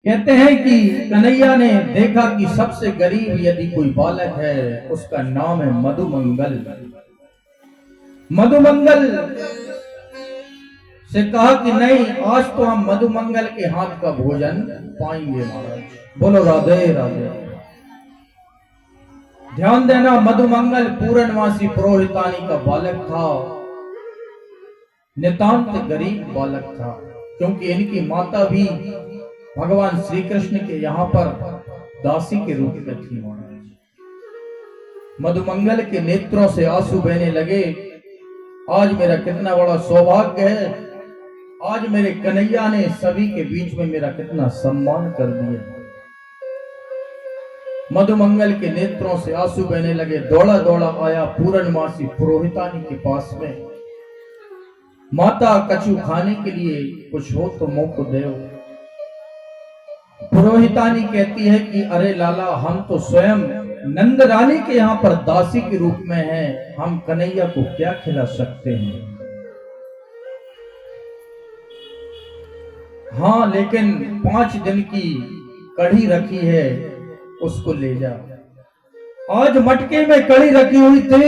कहते हैं कि कन्हैया ने देखा कि सबसे गरीब यदि कोई बालक है उसका नाम है मधुमंगल। मधुमंगल से कहा कि नहीं, आज तो हम मधुमंगल के हाथ का भोजन पाएंगे महाराज। बोलो राधे राधे। ध्यान देना, मधुमंगल पूर्णवासी पुरोहितानी का बालक था, नितांत गरीब बालक था, क्योंकि इनकी माता भी भगवान श्री कृष्ण के यहाँ पर दासी के रूप में थी महाराज। मधुमंगल के नेत्रों से आंसू बहने लगे। आज मेरा कितना बड़ा सौभाग्य है, आज मेरे कन्हैया ने सभी के बीच में मेरा कितना सम्मान कर दिया। मधुमंगल के नेत्रों से आंसू बहने लगे। दौड़ा दौड़ा आया पूर्णमासी पुरोहितानी के पास में। माता, कछु खाने के लिए कुछ हो तो मुंह को दो। पुरोहितानी कहती है कि अरे लाला, हम तो स्वयं नंद रानी के यहाँ पर दासी के रूप में हैं, हम कन्हैया को क्या खिला सकते हैं। हाँ, लेकिन 5 दिन की कढ़ी रखी है, उसको ले जा। आज मटके में कढ़ी रखी हुई थी,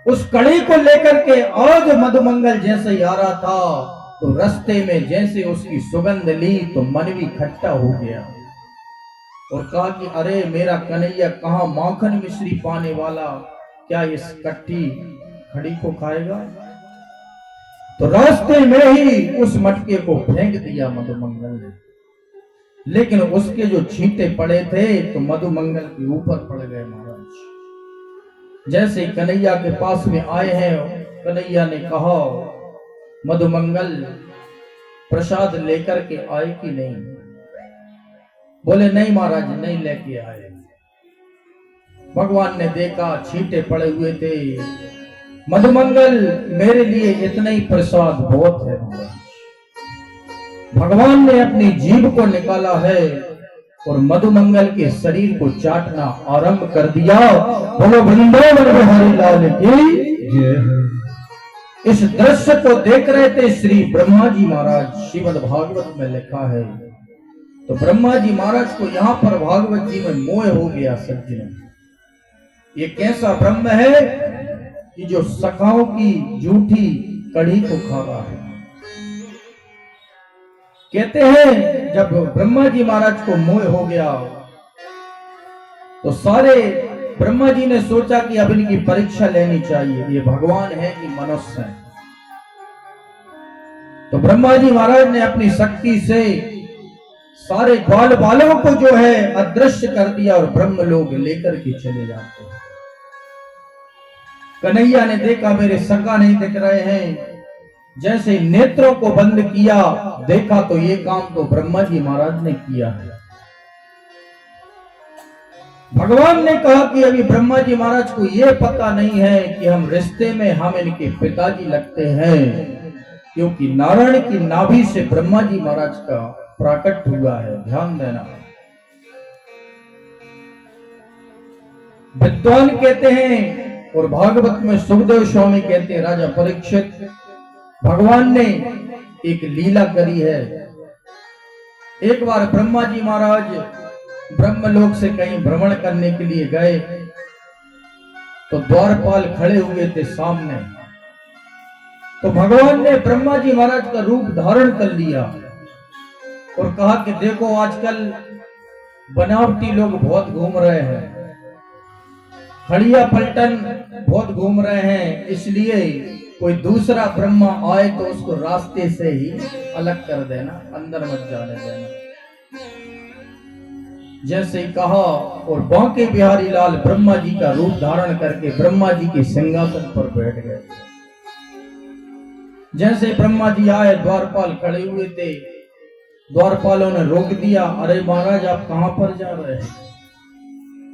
उस कढ़ी को लेकर के आज मधुमंगल जैसे ही आ रहा था तो रास्ते में जैसे उसकी सुगंध ली तो मन भी खट्टा हो गया और कहा कि अरे मेरा कन्हैया कहाँ माखन मिश्री पाने वाला, क्या इस कट्टी खड़ी को खाएगा। तो रास्ते में ही उस मटके को फेंक दिया मधुमंगल ने, लेकिन उसके जो छींटे पड़े थे तो मधुमंगल के ऊपर पड़ गए महाराज। जैसे कन्हैया के पास में आए हैं, कन्हैया ने कहा मधुमंगल प्रसाद लेकर के आए कि नहीं। बोले नहीं महाराज, नहीं लेके आए। भगवान ने देखा छींटे पड़े हुए थे। मधुमंगल, मेरे लिए इतना ही प्रसाद बहुत है। भगवान ने अपनी जीभ को निकाला है और मधुमंगल के शरीर को चाटना आरंभ कर दिया। बोलो वृंदावन बिहारी लाल की जय। इस दृश्य को देख रहे थे श्री ब्रह्मा जी महाराज। श्रीमद् भागवत में लिखा है, तो ब्रह्मा जी महाराज को यहाँ पर भागवत जी में मोह हो गया। सज्जनों, ये कैसा ब्रह्म है कि जो सखाओं की झूठी कढ़ी को खा रहा है। कहते हैं जब ब्रह्मा जी महाराज को मोह हो गया तो सारे ब्रह्मा जी ने सोचा कि अब इनकी परीक्षा लेनी चाहिए, ये भगवान है कि मनुष्य है। तो ब्रह्मा जी महाराज ने अपनी शक्ति से सारे ग्वाल बालों को जो है अदृश्य कर दिया और ब्रह्म लोग लेकर के चले जाते हैं। कन्हैया ने देखा मेरे सखा नहीं दिख रहे हैं, जैसे नेत्रों को बंद किया, देखा तो ये काम तो ब्रह्मा जी महाराज ने किया है। भगवान ने कहा कि अभी ब्रह्मा जी महाराज को यह पता नहीं है कि हम रिश्ते में हम इनके पिताजी लगते हैं, क्योंकि नारायण की नाभि से ब्रह्मा जी महाराज का प्राकट हुआ है। ध्यान देना, विद्वान कहते हैं और भागवत में सुखदेव स्वामी कहते हैं, राजा परीक्षित, भगवान ने एक लीला करी है। एक बार ब्रह्मा जी महाराज ब्रह्मलोक से कहीं भ्रमण करने के लिए गए तो द्वारपाल खड़े हुए थे सामने। तो भगवान ने ब्रह्मा जी महाराज का रूप धारण कर लिया और कहा कि देखो आजकल बनावटी लोग बहुत घूम रहे हैं, खड़िया पलटन बहुत घूम रहे हैं, इसलिए कोई दूसरा ब्रह्मा आए तो उसको रास्ते से ही अलग कर देना, अंदर मत जाने देना। जैसे कहा और बांके बिहारी लाल ब्रह्मा जी का रूप धारण करके ब्रह्मा जी के सिंहासन पर बैठ गए। जैसे ब्रह्मा जी आए, द्वारपाल खड़े हुए थे, द्वारपालों ने रोक दिया। अरे महाराज, आप कहां पर जा रहे हैं?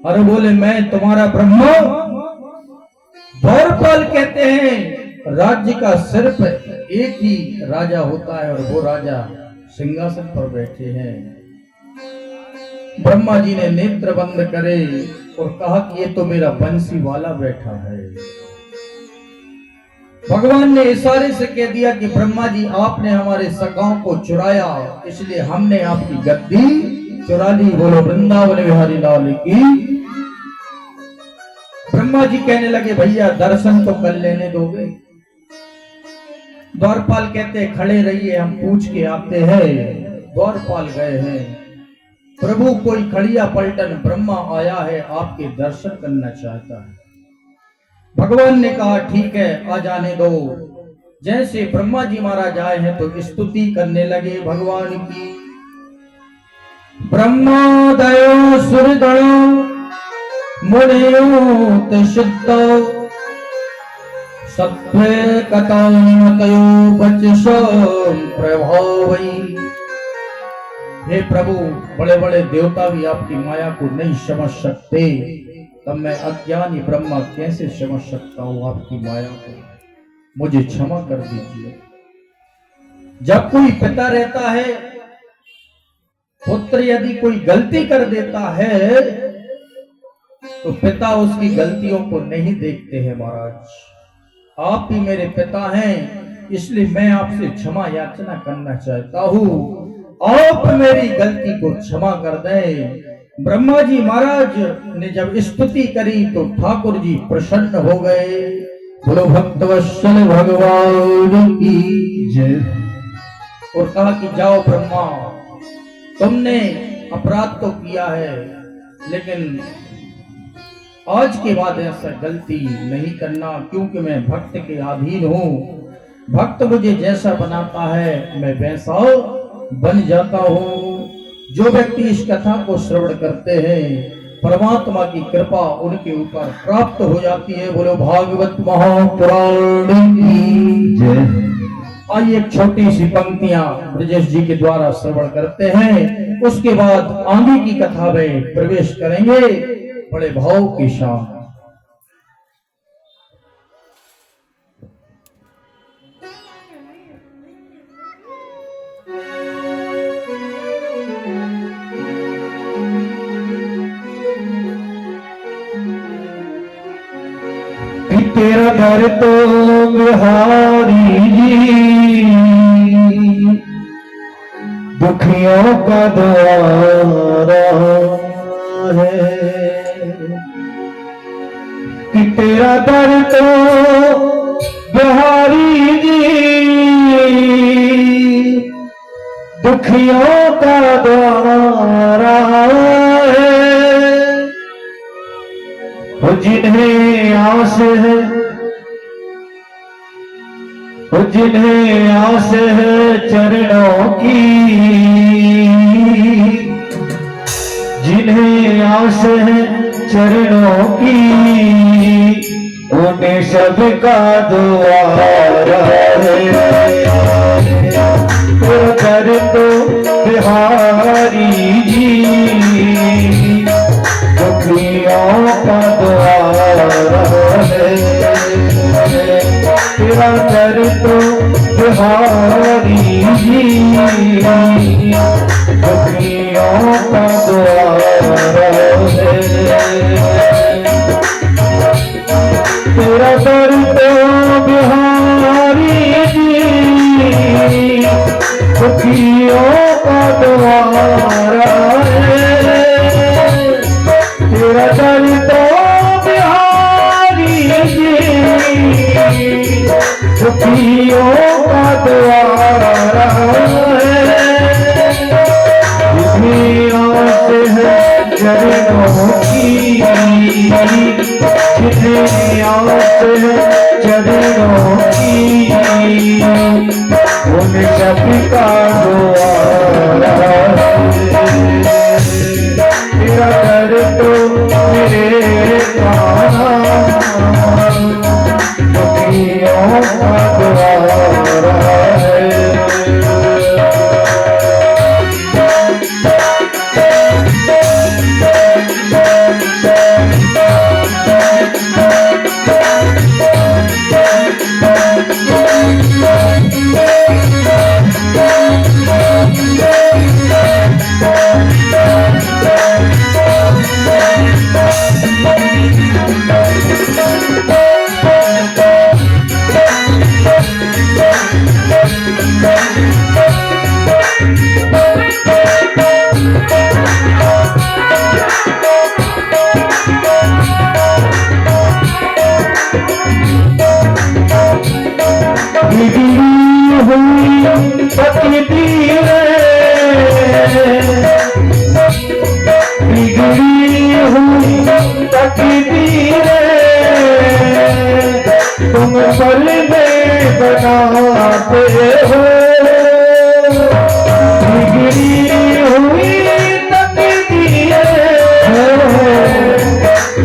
अरे बोले मैं तुम्हारा ब्रह्मा। द्वारपाल कहते हैं राज्य का सिर्फ एक ही राजा होता है और वो राजा सिंहासन पर बैठे हैं। ब्रह्मा जी ने नेत्र बंद करे और कहा कि ये तो मेरा बंसी वाला बैठा है। भगवान ने इशारे से कह दिया कि ब्रह्मा जी आपने हमारे सखाओं को चुराया, इसलिए हमने आपकी गद्दी चुरा ली। बोलो वृंदावन बिहारी लाल की। ब्रह्मा जी कहने लगे भैया दर्शन तो कर लेने दोगे। द्वारपाल कहते खड़े रहिए हम पूछ के आते हैं। द्वारपाल गए हैं। प्रभु कोई खड़िया पलटन ब्रह्मा आया है, आपके दर्शन करना चाहता है। भगवान ने कहा ठीक है आ जाने दो। जैसे ब्रह्मा जी महाराज आए हैं तो स्तुति करने लगे भगवान की। ब्रह्मा दयो सुरगणो मुनियोत सिद्धो सत्वे कथातयो बचसो प्रभावै। हे प्रभु बड़े बड़े देवता भी आपकी माया को नहीं समझ सकते, तब मैं अज्ञानी ब्रह्मा कैसे समझ सकता हूं आपकी माया को। मुझे क्षमा कर दीजिए। जब कोई पिता रहता है, पुत्र यदि कोई गलती कर देता है तो पिता उसकी गलतियों को नहीं देखते हैं। महाराज आप भी मेरे पिता हैं, इसलिए मैं आपसे क्षमा याचना करना चाहता हूं। आप मेरी गलती को क्षमा कर दें। ब्रह्मा जी महाराज ने जब स्तुति करी तो ठाकुर जी प्रसन्न हो गए। बोलो भक्तवत्सल भगवान की जय। और कहा कि जाओ ब्रह्मा, तुमने अपराध तो किया है, लेकिन आज के बाद ऐसा गलती नहीं करना, क्योंकि मैं भक्त के अधीन हूं। भक्त मुझे जैसा बनाता है मैं वैसा बन जाता हूं। जो व्यक्ति इस कथा को श्रवण करते हैं, परमात्मा की कृपा उनके ऊपर प्राप्त हो जाती है। बोलो भागवत महापुराण की जय। आइए एक छोटी सी पंक्तियां ब्रजेश जी के द्वारा श्रवण करते हैं, उसके बाद आगे की कथा में प्रवेश करेंगे बड़े भाव के साथ। तेरा घर तो बिहारी जी दुखियों का द्वारा है, कि तेरा दर तो बिहारी जी दुखियों का द्वारा है। जिन्हें आस है, जिन्हें आस है चरणों की, जिन्हें आस है चरणों की, उन्हें सबका द्वारा है। कर तो बिहारी जी दुखियों का द्वारा है। तेरा कर तो बिहारी जी दुखियों का द्वारा है। तेरा कर तो बिहारी जी दुखियों का द्वारा है। तेरा दर तो बिहारी जी दुखियों का द्वारा है। जिसमें आस है चरणों की, जिसमें आस है चरणों की, उन सबका द्वारा है। तेरा दर तो मेरे काना दुखियों का द्वारा है। जाते हो, बिगड़ी हुई तकदीरें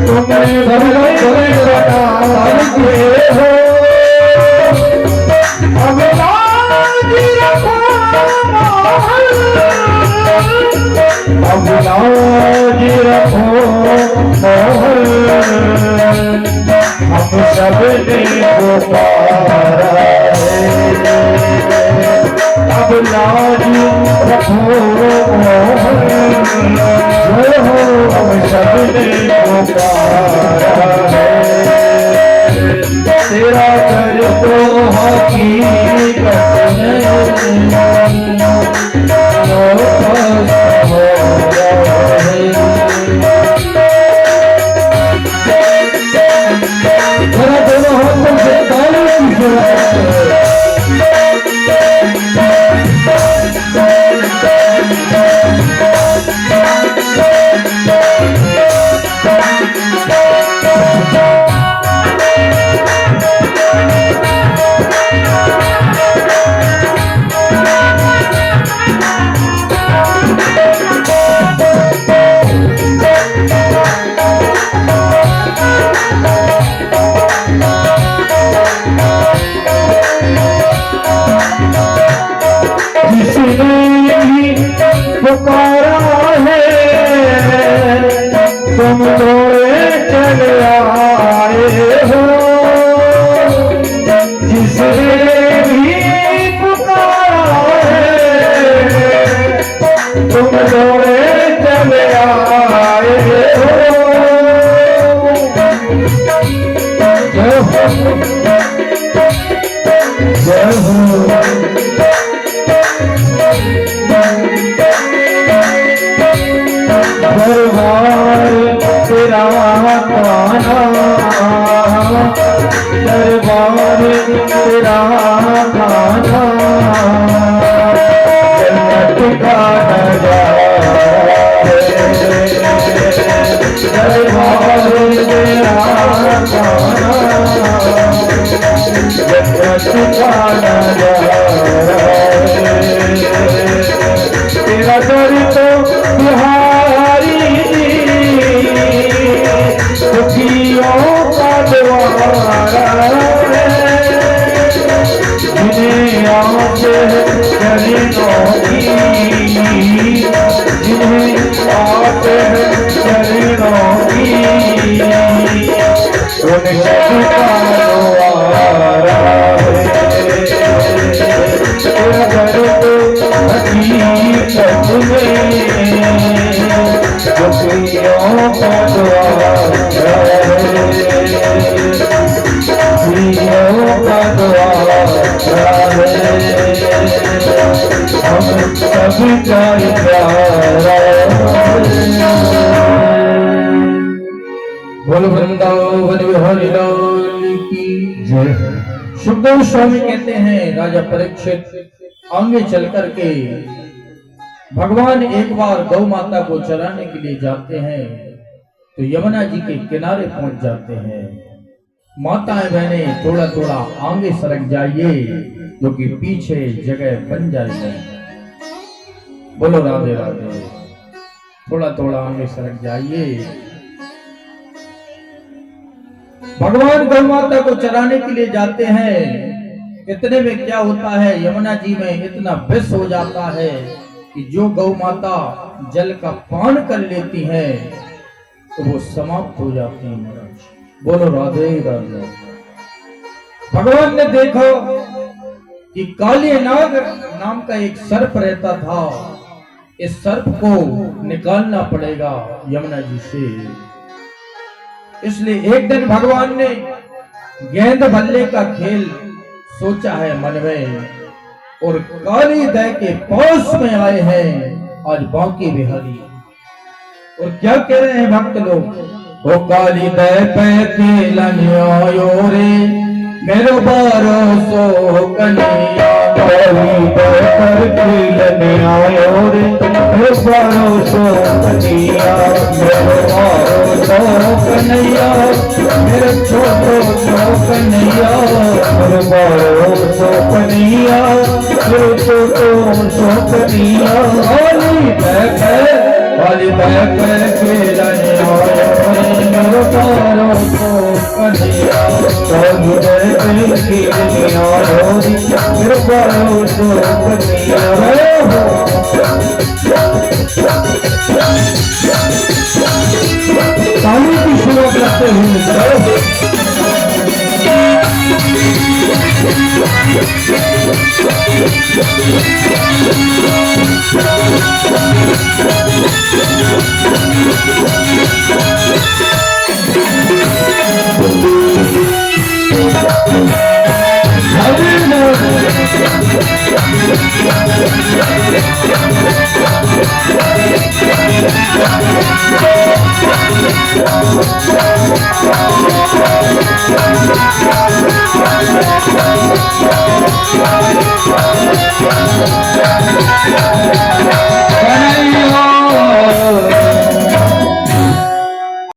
तुम्हें भले बनाते हो। अब लाज रखो अब लाज रखो हम सब ने पुकारा है। अब लाज रखो हम सब ने पुकारा है। तेरा कर तो हकीकत है दोनों हाथों से ताली की जरूरत है। पुकारा है तुम थोड़े चले आए हो। जिसने भी पुकारा है तुम थोड़े चले आए हो। जय हो दरबार तेरा खाना, दरबार तेरा खाना, जन्नत का नजारा है। दरबार तेरा खाना, जन्नत का नजारा है। तेरा दर तो बिहारी दुखियों का द्वारा है। जिन्हें आते हैं चरणों की, जिन्हें आते हैं चरणों की, उन सबका द्वारा है। तेरा घर तो हकीकत में दुखियों का द्वारा है। दुखियों का द्वारा है। हम सबका प्यारा बोल वृंदावन बिहारी लाल की जय। सुखदेव स्वामी कहते हैं राजा परीक्षित आगे चल करके भगवान एक बार गौ माता को चराने के लिए जाते हैं तो यमुना जी के किनारे पहुंच जाते हैं। माताएं बहनें थोड़ा थोड़ा आगे सरक जाइए क्योंकि पीछे जगह बन जाएगी। बोलो राधे राधे। थोड़ा थोड़ा आगे सरक जाइए। भगवान गौ माता को चराने के लिए जाते हैं। इतने में क्या होता है, यमुना जी में इतना विष हो जाता है कि जो गौ माता जल का पान कर लेती है तो वो समाप्त हो जाती है महाराज। बोलो राधे राधे। भगवान ने देखो कि काली नाग नाम का एक सर्प रहता था। इस सर्प को निकालना पड़ेगा यमुना जी से। इसलिए एक दिन भगवान ने गेंद बल्ले का खेल सोचा है मन में और काली दय के पास में आए हैं आज बांके बिहारी। और क्या कह रहे हैं भक्त लोग, ओ काली दय पे खेलन आयो रे मेरो भरोसो कन्हैया। काली दय पर खेलन आयो रे मेरो भरोसो कन्हैया। मेरो भरोसो कन्हैया मेरे छोटो सो कन्हैया मेरे बड़ो सो कन्हैया मेरे छोटो सो कन्हैया वाली बैक के जाने मेरे बड़ो सो कन्हैया मेरे बड़ो सो कन्हैया ताली की सेवा करते हुए